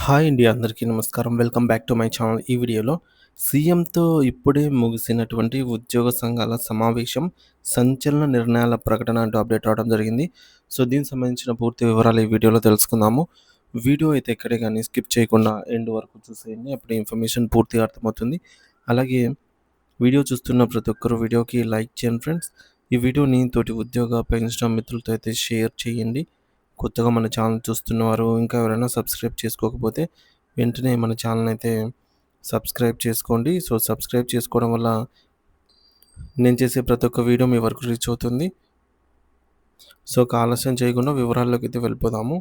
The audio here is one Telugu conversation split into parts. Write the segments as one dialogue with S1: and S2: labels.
S1: హాయ్ అండి. అందరికీ నమస్కారం. Welcome back to my channel. ఈ వీడియోలో సీఎంతో ఇప్పుడే ముగిసినటువంటి ఉద్యోగ సంఘాల సమావేశం, సంచలన నిర్ణయాల ప్రకటన అంటూ అప్డేట్ రావడం జరిగింది. సో, దీనికి సంబంధించిన పూర్తి వివరాలు ఈ వీడియోలో తెలుసుకుందాము. వీడియో అయితే ఎక్కడే గానీ స్కిప్ చేయకుండా ఎండ్ వరకు చూసేయండి. అప్పుడు ఇన్ఫర్మేషన్ పూర్తిగా అర్థమవుతుంది. అలాగే వీడియో చూస్తున్న ప్రతి ఒక్కరు వీడియోకి లైక్ చేయండి ఫ్రెండ్స్. ఈ వీడియోని తోటి ఉద్యోగ, పెన్షన్ మిత్రులతో అయితే షేర్ చేయండి. కొత్తగా మన ఛానల్ చూస్తున్నవారు ఇంకా ఎవరైనా సబ్స్క్రైబ్ చేసుకోకపోతే వెంటనే మన ఛానల్ అయితే సబ్స్క్రైబ్ చేసుకోండి. సో, సబ్స్క్రైబ్ చేసుకోవడం వల్ల నేను చేసే ప్రతి ఒక్క వీడియో మీ వరకు రీచ్ అవుతుంది. సో, ఆలస్యం చేయకుండా వివరాల్లోకి అయితే వెళ్ళిపోదాము.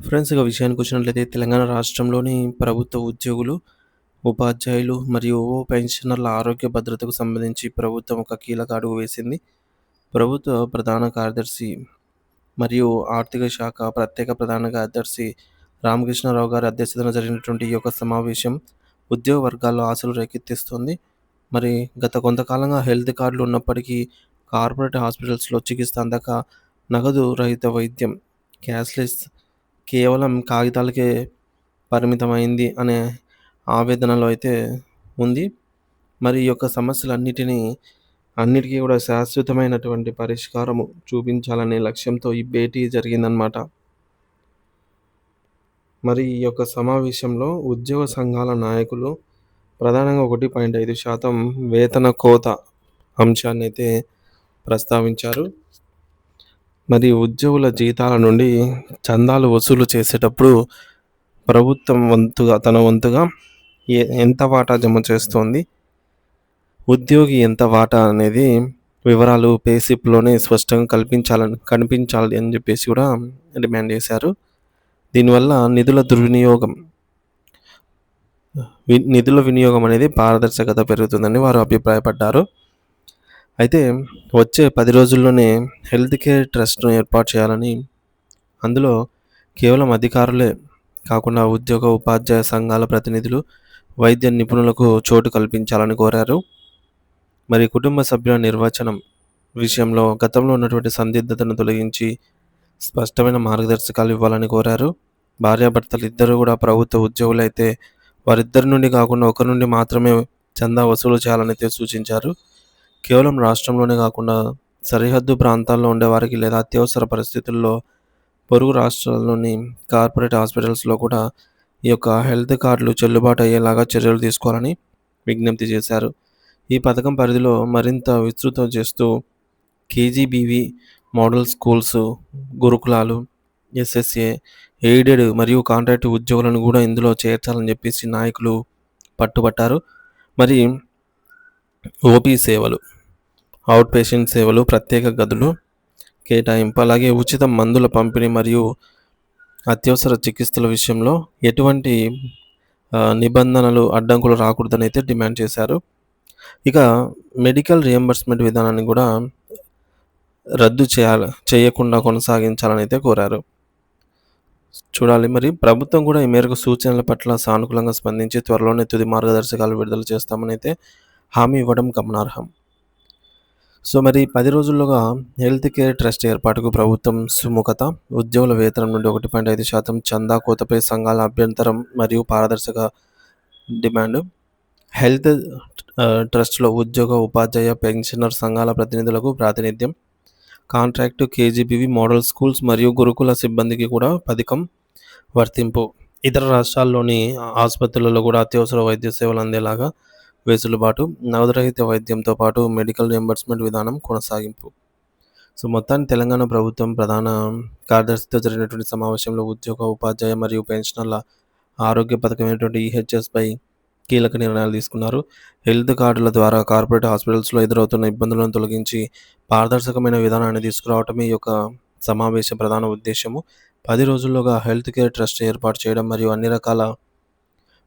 S1: ఫ్రెండ్స్, ఇక విషయానికి వచ్చినట్లయితే తెలంగాణ రాష్ట్రంలోని ప్రభుత్వ ఉద్యోగులు, ఉపాధ్యాయులు మరియు పెన్షనర్ల ఆరోగ్య భద్రతకు సంబంధించి ప్రభుత్వం ఒక కీలక అడుగు వేసింది. ప్రభుత్వ ప్రధాన కార్యదర్శి మరియు ఆర్థిక శాఖ ప్రత్యేక ప్రధాన కార్యదర్శి రామకృష్ణారావు గారి అధ్యక్షతన జరిగినటువంటి ఈ యొక్క సమావేశం ఉద్యోగ వర్గాల్లో ఆశలు రేకెత్తిస్తుంది. మరి గత కొంతకాలంగా హెల్త్ కార్డులు ఉన్నప్పటికీ కార్పొరేట్ హాస్పిటల్స్లో చికిత్స అందక నగదు రహిత వైద్యం, క్యాష్లెస్ కేవలం కాగితాలకే పరిమితమైంది అనే ఆవేదనలో అయితే ఉంది. మరి ఈ యొక్క అన్నిటికీ కూడా శాశ్వతమైనటువంటి పరిష్కారము చూపించాలనే లక్ష్యంతో ఈ భేటీ జరిగిందనమాట. మరి ఈ యొక్క సమావేశంలో ఉద్యోగ సంఘాల నాయకులు ప్రధానంగా 1.5% వేతన కోత అంశాన్ని అయితే ప్రస్తావించారు. మరి ఉద్యోగుల జీతాల నుండి చందాలు వసూలు చేసేటప్పుడు ప్రభుత్వం తన వంతుగా ఎంత వాటా జమ చేస్తోంది, ఉద్యోగి ఎంత వాటా అనేది వివరాలు పేసిప్లోనే స్పష్టంగా కనిపించాలి అని చెప్పేసి కూడా డిమాండ్ చేశారు. దీనివల్ల నిధుల వినియోగం అనేది పారదర్శకత పెరుగుతుందని వారు అభిప్రాయపడ్డారు. అయితే వచ్చే 10 రోజుల్లోనే హెల్త్ కేర్ ట్రస్ట్ను ఏర్పాటు చేయాలని, అందులో కేవలం అధికారులే కాకుండా ఉద్యోగ, ఉపాధ్యాయ సంఘాల ప్రతినిధులు, వైద్య నిపుణులకు చోటు కల్పించాలని కోరారు. మరి కుటుంబ సభ్యుల నిర్వచనం విషయంలో గతంలో ఉన్నటువంటి సందిగ్ధతను తొలగించి స్పష్టమైన మార్గదర్శకాలు ఇవ్వాలని కోరారు. భార్యాభర్తలు ఇద్దరు కూడా ప్రభుత్వ ఉద్యోగులైతే వారిద్దరి నుండి కాకుండా ఒకరి నుండి మాత్రమే చందా వసూలు చేయాలని అయితే సూచించారు. కేవలం రాష్ట్రంలోనే కాకుండా సరిహద్దు ప్రాంతాల్లో ఉండేవారికి లేదా అత్యవసర పరిస్థితుల్లో పొరుగు రాష్ట్రాల్లోని కార్పొరేట్ హాస్పిటల్స్లో కూడా ఈ యొక్క హెల్త్ కార్డులు చెల్లుబాటు అయ్యేలాగా చర్యలు తీసుకోవాలని విజ్ఞప్తి చేశారు. ఈ పథకం పరిధిలో మరింత విస్తృతం చేస్తూ కేజీబీవీ మోడల్ స్కూల్స్, గురుకులాలు, ఎస్ఎస్ఏ, ఎయిడెడ్ మరియు కాంట్రాక్ట్ ఉద్యోగులను కూడా ఇందులో చేర్చాలని చెప్పేసి నాయకులు పట్టుబట్టారు. మరి ఓపీ సేవలు, అవుట్ పేషెంట్ సేవలు, ప్రత్యేక గదులు కేటాయింపు, అలాగే ఉచిత మందుల పంపిణీ మరియు అత్యవసర చికిత్సల విషయంలో ఎటువంటి నిబంధనలు, అడ్డంకులు రాకూడదని అయితే డిమాండ్ చేశారు. ఇక మెడికల్ రియంబర్స్మెంట్ విధానాన్ని కూడా రద్దు చేయకుండా కొనసాగించాలని అయితే కోరారు. చూడాలి, మరి ప్రభుత్వం కూడా ఈ మేరకు సూచనల పట్ల సానుకూలంగా స్పందించి త్వరలోనే తుది మార్గదర్శకాలు విడుదల చేస్తామని అయితే హామీ ఇవ్వడం గమనార్హం. సో, మరి 10 రోజుల్లోగా హెల్త్ కేర్ ట్రస్ట్ ఏర్పాటుకు ప్రభుత్వం సుముఖత, ఉద్యోగుల వేతనం నుండి 1.5% చందా కోతపై సంఘాల అభ్యంతరం మరియు పారదర్శక డిమాండ్. హెల్త్ ట్రస్ట్లో ఉద్యోగ, ఉపాధ్యాయ, పెన్షనర్ సంఘాల ప్రతినిధులకు ప్రాతినిధ్యం. కాంట్రాక్టు, కేజీబీవీ మోడల్ స్కూల్స్ మరియు గురుకుల సిబ్బందికి కూడా పథకం వర్తింపు. ఇతర రాష్ట్రాల్లోని ఆసుపత్రులలో కూడా అత్యవసర వైద్య సేవలు అందేలాగా వెసులుబాటు. నగదురహిత వైద్యంతో పాటు మెడికల్ రియంబర్స్మెంట్ విధానం కొనసాగింపు. సో, మొత్తాన్ని తెలంగాణ ప్రభుత్వం ప్రధాన కార్యదర్శితో జరిగినటువంటి సమావేశంలో ఉద్యోగ, ఉపాధ్యాయ మరియు పెన్షనర్ల ఆరోగ్య పథకమైనటువంటి ఈహెచ్ఎస్పై కీలక నిర్ణయాలు తీసుకున్నారు. హెల్త్ కార్డుల ద్వారా కార్పొరేట్ హాస్పిటల్స్లో ఎదురవుతున్న ఇబ్బందులను తొలగించి పారదర్శకమైన విధానాన్ని తీసుకురావటమే ఈ యొక్క సమావేశ ప్రధాన ఉద్దేశము. 10 రోజుల్లోగా హెల్త్ కేర్ ట్రస్ట్ ఏర్పాటు చేయడం మరియు అన్ని రకాల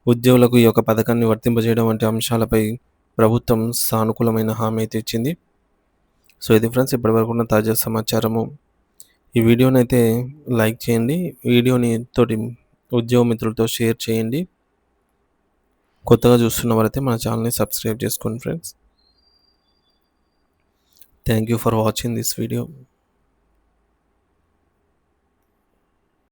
S1: ఉద్యోగులకు ఈ యొక్క పథకాన్ని వర్తింపజేయడం వంటి అంశాలపై ప్రభుత్వం సానుకూలమైన హామీ అయితే ఇచ్చింది. సో, ఇది ఫ్రెండ్స్ ఇప్పటివరకు ఉన్న తాజా సమాచారము. ఈ వీడియోని అయితే లైక్ చేయండి. వీడియోని తోటి ఉద్యోగ మిత్రులతో షేర్ చేయండి. కొత్తగా చూస్తున్న వారైతే మన ఛానల్ని సబ్స్క్రైబ్ చేసుకోండి friends. Thank you for watching this video.